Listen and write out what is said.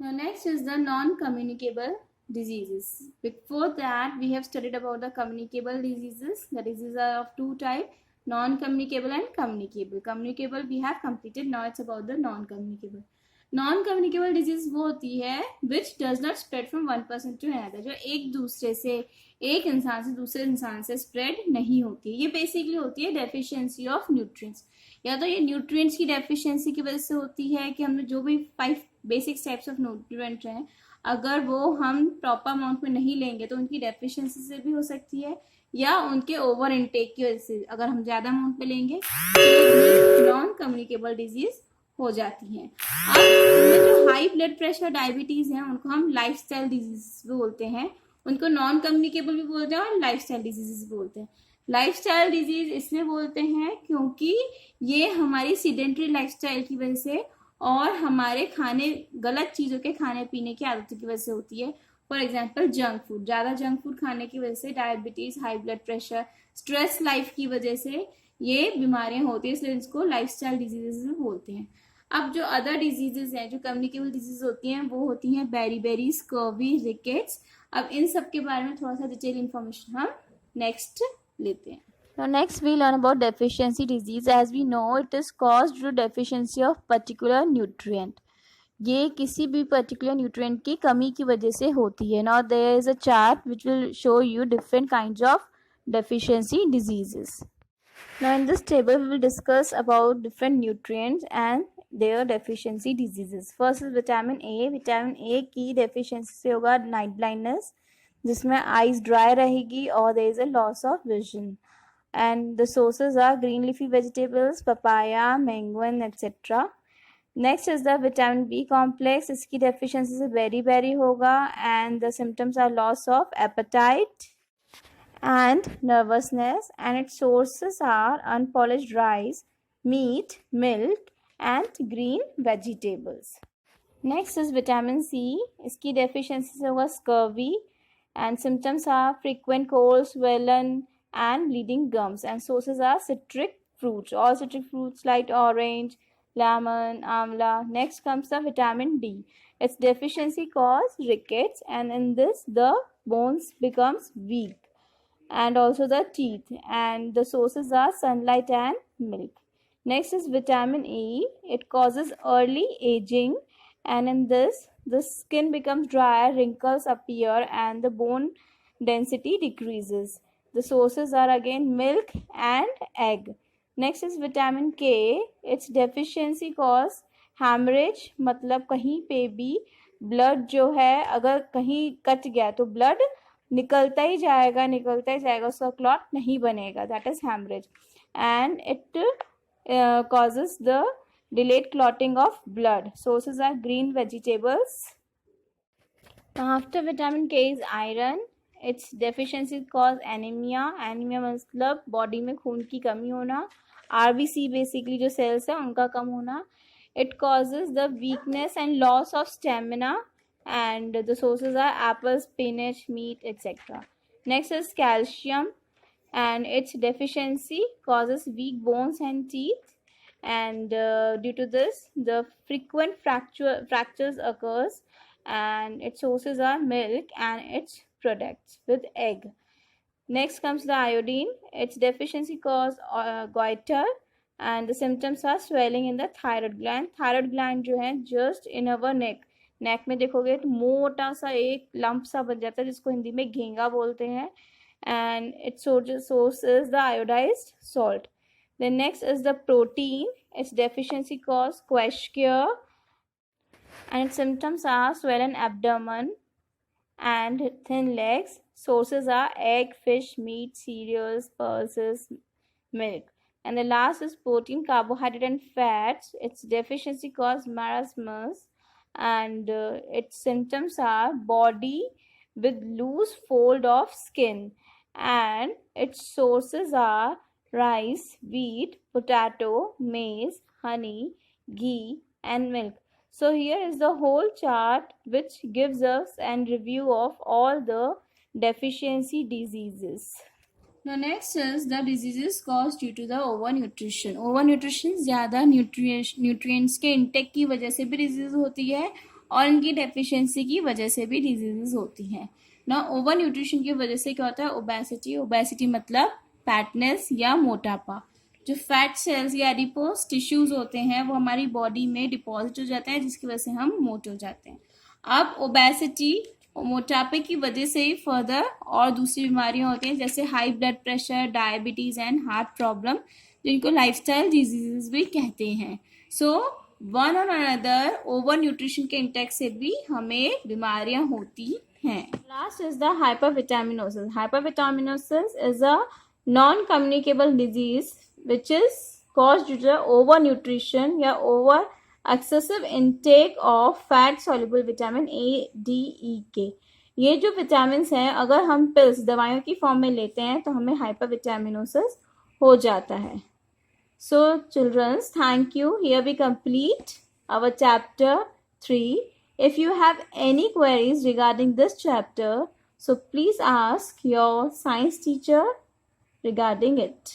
Now next is the non-communicable diseases. Before that, we have studied about the communicable diseases. The diseases are of two types, non-communicable and communicable. Communicable we have completed, now it's about the non-communicable. Non communicable disease वो होती है which does not spread from one person to another, जो एक दूसरे से, एक इंसान से दूसरे इंसान से स्प्रेड नहीं होती. ये बेसिकली होती है डेफिशिएंसी ऑफ न्यूट्रिएंट्स. या तो ये न्यूट्रिएंट्स की डेफिशिएंसी की वजह से होती है कि हमने जो भी 5 बेसिक टाइप्स ऑफ न्यूट्रिएंट हैं, अगर वो हम प्रॉपर अमाउंट में नहीं लेंगे तो उनकी डेफिशिएंसी से भी हो सकती है, या उनके ओवर इनटेक की वजह से अगर हम ज़्यादा अमाउंट में लेंगे तो नॉन कम्युनिकेबल डिजीज हो जाती हैं. अब जो हाई ब्लड प्रेशर डायबिटीज है उनको हम लाइफस्टाइल डिजीज बोलते हैं, उनको नॉन कम्युनिकेबल भी बोलते हैं और लाइफस्टाइल डिजीज बोलते हैं. लाइफस्टाइल डिजीज इसलिए बोलते हैं क्योंकि ये हमारी सीडेंट्री लाइफस्टाइल की वजह से और हमारे खाने, गलत चीज़ों के खाने पीने की आदतों की वजह से होती है. फॉर एग्जाम्पल जंक फूड, ज़्यादा जंक फूड खाने की वजह से diabetes, high blood pressure, stress life की वजह से ये बीमारियां होती है, इसलिए इसको लाइफस्टाइल डिजीजेज बोलते हैं. अब जो अदर डिजीजेज हैं, जो कम्युनिकेबल डिजीज होती हैं, वो होती हैं बेरी, स्कर्वी, रिकेट्स. अब इन सब के बारे में थोड़ा सा डिटेल इन्फॉर्मेशन हम नेक्स्ट लेते हैं. Now next we learn about deficiency disease. As we know, it is caused due to deficiency of particular nutrient. ये किसी भी पर्टिकुलर न्यूट्रिएंट की कमी की वजह से होती है. Now there is a chart which will show you different kinds of deficiency diseases. Now in this table we will discuss about different nutrients and their deficiency diseases. First is vitamin A. Vitamin A की deficiency से होगा night blindness, जिसमें eyes dry रहेगी और there is a loss of vision. And the sources are green leafy vegetables, papaya, mango and etc. Next is the vitamin B complex. इसकी deficiency से berry होगा and the symptoms are loss of appetite and nervousness, and its sources are unpolished rice, meat, milk and green vegetables. Next is vitamin C. इसकी deficiency से होगा scurvy and symptoms are frequent cold, swollen and bleeding gums, and sources are citric fruits, all citric fruits like orange, lemon, amla. Next comes the vitamin D. Its deficiency causes rickets, and in this the bones becomes weak and also the teeth, and the sources are sunlight and milk. Next is vitamin E. It causes early aging, and in this the skin becomes dry, wrinkles appear and the bone density decreases. The sources are again milk and egg. Next is vitamin K. Its deficiency cause hemorrhage, मतलब कहीं पे भी blood जो है अगर कहीं cut गया तो blood निकलता ही जाएगा, उसका क्लॉट नहीं बनेगा, that is hemorrhage, and it causes the delayed clotting of blood. Sources are green vegetables. After vitamin K is iron. Its deficiency cause anemia. Anemia मतलब बॉडी में खून की कमी होना. RBC basically जो cells है उनका कम होना. It causes the weakness and loss of stamina, and the sources are apples, spinach, meat, etc. Next is calcium, and its deficiency causes weak bones and teeth, and due to this the frequent fractures occurs, and its sources are milk and its products with egg. Next comes the iodine. Its deficiency cause goiter, and the symptoms are swelling in the thyroid gland. Thyroid gland जो है just in our neck में देखोगे तो मोटा सा एक lump सा बन जाता है जिसको हिंदी में घेंगा बोलते हैं, and its source is the iodized salt. Then next is the protein. Its deficiency cause kwashiorkor, and its symptoms are swollen abdomen and thin legs. Sources are egg, fish, meat, cereals, pulses, milk. And the last is protein, carbohydrate and fats. Its deficiency causes marasmus, and its symptoms are body with loose fold of skin, and its sources are rice, wheat, potato, maize, honey, ghee and milk. So here is the whole chart which gives us an review of all the deficiency diseases. Now next is the diseases caused due to the overnutrition. Overnutrition ज़्यादा nutrients के intake की वजह से भी disease होती है, और इनकी डेफिशिएंसी की वजह से भी डिजीजेस होती हैं ना। ओवर न्यूट्रिशन की वजह से क्या होता है, ओबेसिटी। ओबेसिटी मतलब फैटनेस या मोटापा। जो फैट सेल्स या एडिपोज टिश्यूज होते हैं वो हमारी बॉडी में डिपॉजिट हो जाते हैं, जिसकी वजह से हम मोटे हो जाते हैं। अब ओबेसिटी, मोटापे की वजह से ही फर्दर और दूसरी बीमारियां होती हैं, जैसे high blood pressure, diabetes and heart problem, जिनको लाइफस्टाइल डिजीजेस भी कहते हैं। सो वन और अनदर ओवर न्यूट्रिशन के इंटेक से भी हमें बीमारियां होती हैं। Last is the hypervitaminosis. Hypervitaminosis is a non communicable disease which is caused due to over nutrition या over excessive intake of fat soluble vitamin A, D, E, K। ये जो विटामिन हैं अगर हम पिल्स दवाइयों की फॉर्म में लेते हैं तो हमें हाइपरविटामिनोसिस हो जाता है। So children, thank you. Here we complete our chapter 3. If you have any queries regarding this chapter, so please ask your science teacher regarding it.